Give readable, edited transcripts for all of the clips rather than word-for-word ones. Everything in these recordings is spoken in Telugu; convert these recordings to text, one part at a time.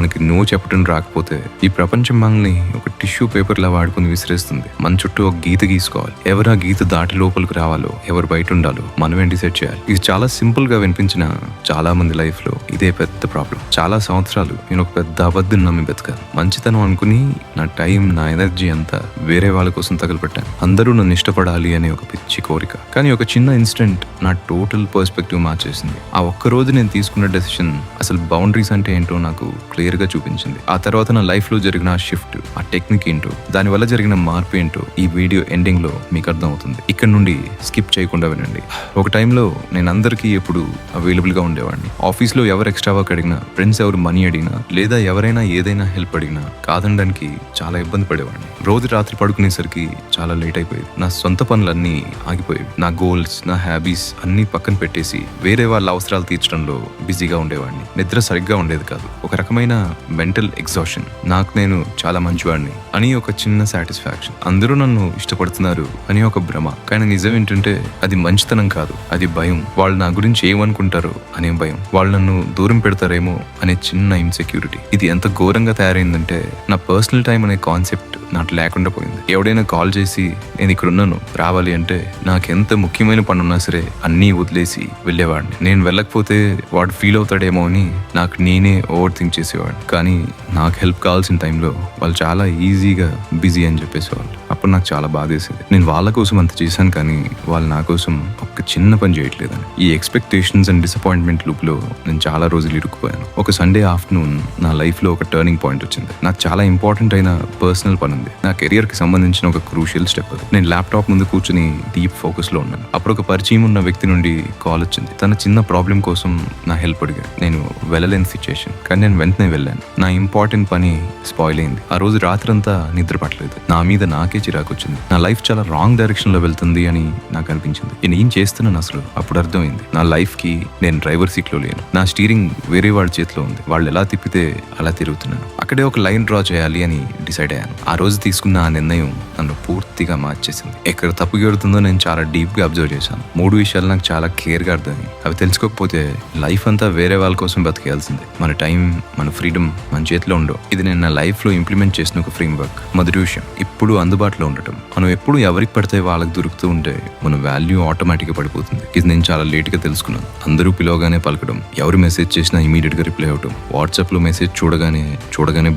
మనకి నో చెప్పడం రాకపోతే ఈ ప్రపంచం మనల్ని ఒక టిష్యూ పేపర్ లా వాడుకుని విసిరేస్తుంది. మన చుట్టూ ఒక గీత గీసుకోవాలి. ఎవరు ఆ గీత దాటి లోపలికి రావాలో, ఎవరు బయట ఉండాలో మనమే డిసైడ్ చేయాలి. ఇది చాలా సింపుల్ గా వినిపించిన చాలా మంది లైఫ్ లో ఇదే పెద్ద ప్రాబ్లం. చాలా సంవత్సరాలు నేను ఒక పెద్ద అబద్ధం నమ్మి బతికాను. మంచితనం అనుకుని నా టైం, నా ఎనర్జీ అంతా వేరే వాళ్ళ కోసం తగలపెట్టాను. అందరూ నన్ను ఇష్టపడాలి అనే ఒక పిచ్చి కోరిక. కానీ ఒక చిన్న ఇన్సిడెంట్ నా టోటల్ పర్స్పెక్టివ్ మార్చేసింది. ఆ ఒక్క రోజు నేను తీసుకున్న డెసిషన్ అసలు బౌండరీస్ అంటే ఏంటో నాకు క్లియర్ గా చూపించింది. ఆ తర్వాత నా లైఫ్ లో జరిగిన ఆ షిఫ్ట్, ఆ టెక్నిక్ ఏంటో, దాని వల్ల జరిగిన మార్పు ఏంటో ఈ వీడియో ఎండింగ్ లో మీకు అర్థం అవుతుంది. ఇక్కడ నుండి స్కిప్ చేయకుండా వినండి. ఒక టైంలో నేను అందరికీ ఎప్పుడు అవైలబుల్ గా ఉండేవాడిని. ఆఫీస్ లో ఎవరు ఎక్స్ట్రా వర్క్ అడిగినా, ఫ్రెండ్స్ ఎవరు మనీ అడిగినా, లేదా ఎవరైనా ఏదైనా హెల్ప్ అడిగినా కాదనడానికి చాలా ఇబ్బంది పడేవాడిని. రోజు రాత్రి పడుకునేసరికి చాలా లేట్ అయిపోయేది. నా సొంత పనులన్నీ ఆగిపోయేవి. నా గోల్స్, నా హ్యాబీస్ అన్ని పక్కన పెట్టేసి వేరే వాళ్ళ అవసరాలు తీర్చడంలో బిజీగా ఉండేవాడిని. నిద్ర సరిగ్గా ఉండేది కాదు. ఒక రకమైన మెంటల్ ఎగ్జాషన్. నాకు నేను చాలా మంచివాడిని అని ఒక చిన్న సాటిస్ఫాక్షన్. అందరూ నన్ను ఇష్టపడుతున్నారు అని ఒక భ్రమ. కానీ నిజం ఏంటంటే అది మంచితనం కాదు, అది భయం. వాళ్ళు నా గురించి ఏమనుకుంటారో అనే భయం. వాళ్ళు నన్ను దూరం పెడతారేమో అనే చిన్న ఇన్సెక్యూరిటీ. ఇది ఎంత ఘోరంగా తయారైందంటే నా పర్సనల్ టైం అనే కాన్సెప్ట్ నాకు లేకుండా పోయింది. ఎవడైనా కాల్ చేసి నేను ఇక్కడ ఉన్నాను రావాలి అంటే నాకు ఎంత ముఖ్యమైన పని ఉన్నా సరే అన్నీ వదిలేసి వెళ్ళేవాడిని. నేను వెళ్ళకపోతే వాడు ఫీల్ అవుతాడేమో అని నాకు నేనే ఓవర్ థింక్ చేసేవాడిని. కానీ నాకు హెల్ప్ కావాల్సిన టైంలో వాళ్ళు చాలా ఈజీగా బిజీ అని చెప్పేసేవాళ్ళు. అప్పుడు నాకు చాలా బాధేసేది. నేను వాళ్ళ కోసం అంత చేశాను కానీ వాళ్ళు నా కోసం ఒక చిన్న పని చేయట్లేదని. ఈ ఎక్స్పెక్టేషన్స్ అండ్ డిసప్పాయింట్మెంట్ లూప్ లో నేను చాలా రోజులు ఇరుక్కుపోయాను. ఒక సండే ఆఫ్టర్నూన్ నా లైఫ్ లో ఒక టర్నింగ్ పాయింట్ వచ్చింది. నాకు చాలా ఇంపార్టెంట్ అయిన పర్సనల్ పని ఉంది. నా కెరియర్ కి సంబంధించిన ఒక క్రూషియల్ స్టెప్ అది. నేను ల్యాప్టాప్ ముందు కూర్చుని డీప్ ఫోకస్ లో ఉన్నాను. అప్పుడు ఒక పరిచయం ఉన్న వ్యక్తి నుండి కాల్ వచ్చింది. తన చిన్న ప్రాబ్లం కోసం నా హెల్ప్ అడిగాడు. నేను వెళ్ళలేని సిచ్యుయేషన్, కానీ నేను వెంటనే వెళ్ళాను. నా ఇంపార్టెంట్ పని స్పాయిల్ అయింది. ఆ రోజు రాత్రంతా నిద్ర పట్టలేదు. నా మీద నాకే చిరాకు వచ్చింది. నా లైఫ్ చాలా రాంగ్ డైరెక్షన్ లో వెళ్తుంది అని నాకు అనిపించింది. నేను ఏం చేస్తున్నాను అసలు అప్పుడు అర్థమైంది. నా లైఫ్ కి నేను డ్రైవర్ సీట్ లో లేను. నా స్టీరింగ్ వేరే వాళ్ళ చేతిలో ఉంది. వాళ్ళు ఎలా తిప్పితే అలా తిరుగుతున్నాను. అక్కడే ఒక లైన్ డ్రా చేయాలి అని డిసైడ్ అయ్యాను. ఆ రోజు తీసుకున్న ఆ నిర్ణయం నన్ను పూర్తిగా మార్చేసింది. ఎక్కడ తప్పు జరుగుతుందో నేను చాలా డీప్ గా అబ్జర్వ్ చేశాను. 3 విషయాలు నాకు చాలా క్లియర్ గా అర్థమయ్యాయి. అవి తెలుసుకోకపోతే లైఫ్ అంతా వేరే వాళ్ళ కోసం బతికేయాల్సిందే. మన టైం, మన ఫ్రీడమ్ మన చేతిలో ఉండవు. ఇది నేను నా లైఫ్ లో ఇంప్లిమెంట్ చేసిన ఒక ఫ్రేమ్ వర్క్. మొదటి విషయం, ఇప్పుడు అందుబాటులో ఉండటం. మనం ఎప్పుడు ఎవరికి పడితే వాళ్ళకి దొరుకుతూ ఉంటే మన వాల్యూ ఆటోమేటిక్ గా పడిపోతుంది. ఇది నేను చాలా లేట్ గా తెలుసుకున్నాను. అందరూ పిలవగానే పలకడం, ఎవరు మెసేజ్ చేసినా ఇమీడియట్ గా రిప్లై అవటం, వాట్సాప్ లో మెసేజ్ చూడగానే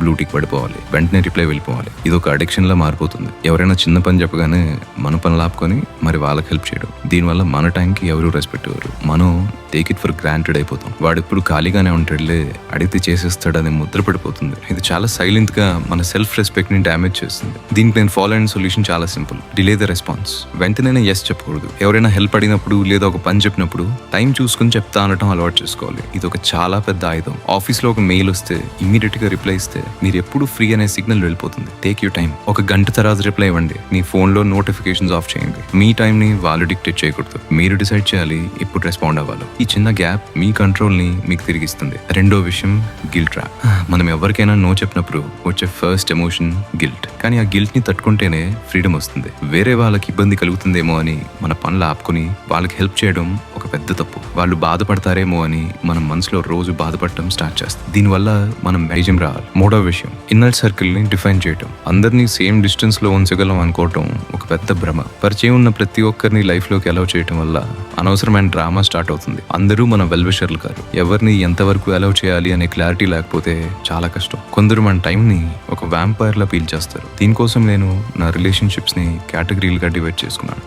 బ్లూ టిక్ పడిపోవాలి, వెంటనే రిప్లై వెళ్ళిపోవాలి. ఇది ఒక అడిక్షన్ లా మారిపోతుంది. ఎవరైనా చిన్న పని చెప్పగానే మన పనులు ఆపుకొని మరి వాళ్ళకి హెల్ప్ చేయడం. దీనివల్ల మన టైంకి ఎవరు రెస్పెక్ట్ ఇవ్వరు. మనం టేక్ ఇట్ ఫర్ గ్రాంటెడ్ అయిపోతాం. వాడు ఎప్పుడు ఖాళీగానే ఉంటాడులే, అడిగితే చేసేస్తాడు అని ముద్ర పడిపోతుంది. ఇది చాలా సైలెంట్ గా మన సెల్ఫ్ రెస్పెక్ట్ ని డ్యామేజ్ చేస్తుంది. దీనికి నేను ఫాలో అయిన సొల్యూషన్ చాలా సింపుల్. Delay the response. వెంటనే ఎస్ చెప్పకూడదు. ఎవరైనా హెల్ప్ అడిగినప్పుడు లేదా ఒక పని చెప్పినప్పుడు టైం చూసుకుని చెప్తా అనటం అలవాటు చేసుకోవాలి. ఇది ఒక చాలా పెద్ద ఆయుధం. ఆఫీస్ లో ఒక మెయిల్ వస్తే ఇమ్మీడియట్ గా రిప్లై ఇస్తే మీరు ఎప్పుడు ఫ్రీ అనే సిగ్నల్ వెళ్ళిపోతుంది. Take you time. ఒక గంట తర్వాత రిప్లై ఇవ్వండి. మీ ఫోన్ లో నోటిఫికేషన్స్ ఆఫ్ చేయండి. మీ టైం ని వాళ్ళు డిక్టేట్ చేయకూడదు. మీరు డిసైడ్ చేయాలి ఎప్పుడు రెస్పాండ్ అవ్వాలి. ఈ చిన్న గ్యాప్ మీ కంట్రోల్ ని మీకు తిరిగిస్తుంది. రెండో విషయం, గిల్ట్ ట్రాప్. మనం ఎవరికైనా నో చెప్పినప్పుడు వచ్చే ఫస్ట్ ఎమోషన్ గిల్ట్. కానీ ఆ గిల్ట్ ని తట్టుకుంటేనే ఫ్రీడమ్ వస్తుంది. వేరే వాళ్ళకి ఇబ్బంది కలుగుతుందేమో అని మన పనులు ఆపుకుని వాళ్ళకి హెల్ప్ చేయడం ఒక పెద్ద తప్పు. వాళ్ళు బాధపడతారేమో అని మనం మనసులో రోజు బాధపడటం స్టార్ట్ చేస్తాం. దీనివల్ల మనం ధైర్యం రావాలి. మూడో విషయం, ఇన్నర్ సర్కిల్ ని డిఫైన్ చేయటం. అందరినీ సేమ్ డిస్టెన్స్ లో ఉంచగలం అనుకోవటం ఒక పెద్ద భ్రమ. పరిచయం ఉన్న ప్రతి ఒక్కరిని లైఫ్ లోకి అలౌ చేయటం వల్ల అనవసరమైన డ్రామా స్టార్ట్ అవుతుంది. అందరూ మన వెల్విషర్లు కాదు. ఎవరిని ఎంతవరకు అలౌ చేయాలి అనే క్లారిటీ లేకపోతే చాలా కష్టం. కొందరు మన టైం ని ఒక వ్యాంపైర్ లా పీల్చేస్తారు. దీనికోసం నేను నా రిలేషన్షిప్స్ ని కేటగిరీలుగా డివైడ్ చేసుకున్నాను.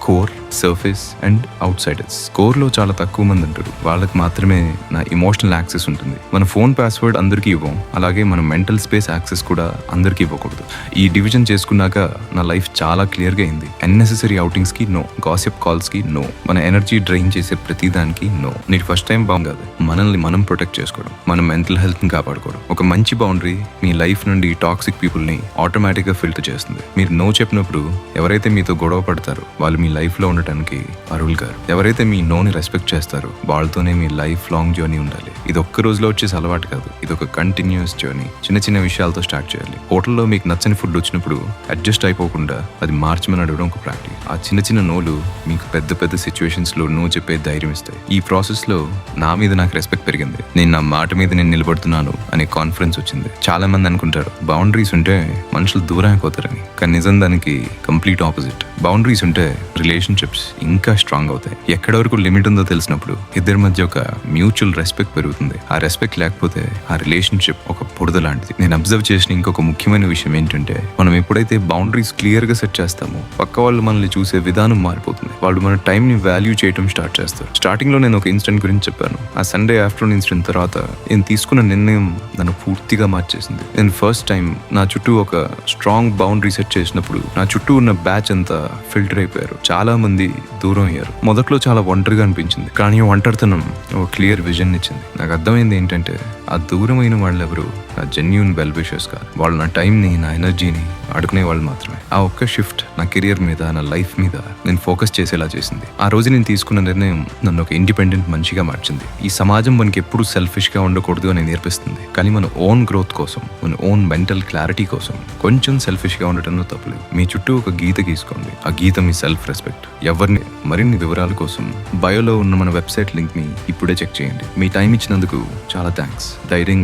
Core, surface and outsiders. Core లో చాలా తక్కువ మంది ఉంటారు. వాళ్ళకి మాత్రమే నా ఇమోషనల్ యాక్సెస్ ఉంటుంది. మన ఫోన్ పాస్వర్డ్ అందరికీ ఇవ్వం. అలాగే మన మెంటల్ స్పేస్ యాక్సెస్ కూడా అందరికీ ఇవ్వకూడదు. ఈ డివిజన్ చేసుకున్నాక నా లైఫ్ చాలా క్లియర్ గా అయింది. అన్నెసెసరీ అవుటింగ్స్ కి నో, గాసిప్ కాల్స్ కి నో, మన ఎనర్జీ డ్రైన్ చేసే ప్రతి దానికి నో. నీకు ఫస్ట్ టైం బాగుంది. మనల్ని మనం ప్రొటెక్ట్ చేసుకోవడం, మన మెంటల్ హెల్త్ ని కాపాడుకోవడం. ఒక మంచి బౌండరీ మీ లైఫ్ నుండి టాక్సిక్ పీపుల్ ని ఆటోమేటిక్ గా ఫిల్టర్ చేస్తుంది. మీరు నో చెప్పినప్పుడు ఎవరైతే మీతో గొడవ పడతారో వాళ్ళు మీ లైఫ్ లో ఉండటానికి అర్హులు కారు. ఎవరైతే మీ నోని రెస్పెక్ట్ చేస్తారు, వాళ్ళతోనే మీ లైఫ్ లాంగ్ జర్నీ ఉండాలి. ఇది ఒక్క రోజులో వచ్చేసి అలవాటు కాదు, ఇది ఒక కంటిన్యూస్ జర్నీ. చిన్న చిన్న విషయాలతో స్టార్ట్ చేయాలి. హోటల్లో మీకు నచ్చని ఫుడ్ వచ్చినప్పుడు అడ్జస్ట్ అయిపోకుండా అది మార్చమని అడగడం ఒక ప్రాక్టీస్. ఆ చిన్న చిన్న నోలు మీకు పెద్ద పెద్ద సిచ్యువేషన్స్ లో నో చెప్పే ధైర్యం ఇస్తాయి. ఈ ప్రాసెస్ లో నా మీద నాకు రెస్పెక్ట్ పెరిగింది. నేను నా మాట మీద నేను నిలబడుతున్నాను అనే కాన్ఫిడెన్స్ వచ్చింది. చాలా మంది అనుకుంటారు బౌండరీస్ ఉంటే మనుషులు దూరం అయిపోతారని, కానీ నిజం దానికి కంప్లీట్ ఆపోజిట్. బౌండరీస్ ఉంటే రిలేషన్షిప్స్ ఇంకా స్ట్రాంగ్ అవుతాయి. ఎక్కడ వరకు లిమిట్ ఉందో తెలిసినప్పుడు ఇద్దరి మధ్య ఒక మ్యూచువల్ రెస్పెక్ట్ పెరుగుతుంది. ఆ రెస్పెక్ట్ లేకపోతే ఆ రిలేషన్షిప్ ఒక బురద లాంటిది. నేను అబ్జర్వ్ చేసిన ఇంకొక ముఖ్యమైన విషయం ఏంటంటే, మనం ఎప్పుడైతే బౌండరీస్ క్లియర్ గా సెట్ చేస్తామో పక్క వాళ్ళు మనల్ని చూసే విధానం మారిపోతుంది. వాళ్ళు మన టైం ని వాల్యూ చేయడం స్టార్ట్ చేస్తారు. స్టార్టింగ్ లో నేను ఒక ఇన్సిడెంట్ గురించి చెప్పాను. ఆ సండే ఆఫ్టర్నూన్ ఇన్సిడెంట్ తర్వాత నేను తీసుకున్న నిర్ణయం నన్ను పూర్తిగా మార్చేసింది. నేను ఫస్ట్ టైం నా చుట్టూ ఒక స్ట్రాంగ్ బౌండరీ సెట్ చేసినప్పుడు నా చుట్టూ ఉన్న బ్యాచ్ అంతా ఫిల్టర్ అయిపోయారు. చాలా మంది దూరం అయ్యారు. మొదట్లో చాలా ఒంటరిగా అనిపించింది, కానీ ఒంటరితనం ఒక క్లియర్ విజన్ ఇచ్చింది. నాకు అర్థమైంది ఏంటంటే, ఆ దూరమైన వాళ్ళెవరు నా జెన్యూన్ వెల్ విషర్స్ కాదు. వాళ్ళు నా టైంని, నా ఎనర్జీని అడుగునే వాళ్ళు మాత్రమే. ఆ ఒక్క షిఫ్ట్ నా కెరియర్ మీద, నా లైఫ్ మీద నేను ఫోకస్ చేసేలా చేసింది. ఆ రోజు నేను తీసుకున్న నిర్ణయం నన్ను ఒక ఇండిపెండెంట్ మనిషిగా మార్చింది. ఈ సమాజం మనకి ఎప్పుడు సెల్ఫిష్ గా ఉండకూడదు అని నేర్పిస్తుంది, కానీ మన ఓన్ గ్రోత్ కోసం, మన ఓన్ మెంటల్ క్లారిటీ కోసం కొంచెం సెల్ఫిష్ గా ఉండటంలో తప్పలేదు. మీ చుట్టూ ఒక గీత గీసుకోండి. ఆ గీత మీ సెల్ఫ్ రెస్పెక్ట్. ఎవరిని మరిన్ని వివరాల కోసం బయోలో ఉన్న మన వెబ్సైట్ లింక్ ని ఇప్పుడే చెక్ చేయండి. మీ టైం ఇచ్చినందుకు చాలా థ్యాంక్స్. ధైర్యంగా